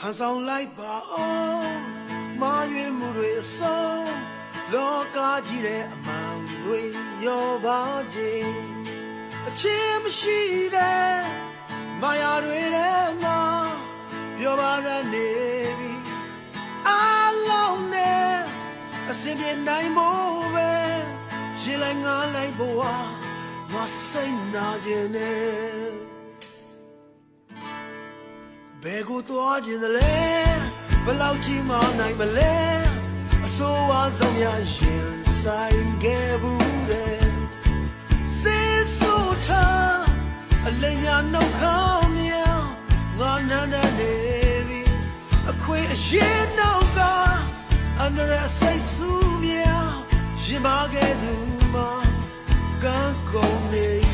hands on like ba oh ma yue mu dwe song loka ji de amang dwe yo ba ji a chin mashi de maya dwe de ma pyo ba ra ne bi alone ne a sin pye nai mo be yin lai nga lai bo wa ma sai na jin neဘယ်ကိုသွားခြင်းသလဲဘလောက်ကြီးမှနိုင်မလဲအဆိုးဝါးဆုံးများရင်ဆိုင်ခဲ့ဘူးတဲ့စေဆိုထားအလိညာနှုတ်ခမ်းမြောင်ငါနန်းနေပြီအခွေအရင်တော့ကအန္တရာယ်စိတ်ဆူမြောင်ရင်ပါခဲ့သူမှကံကုန်နေ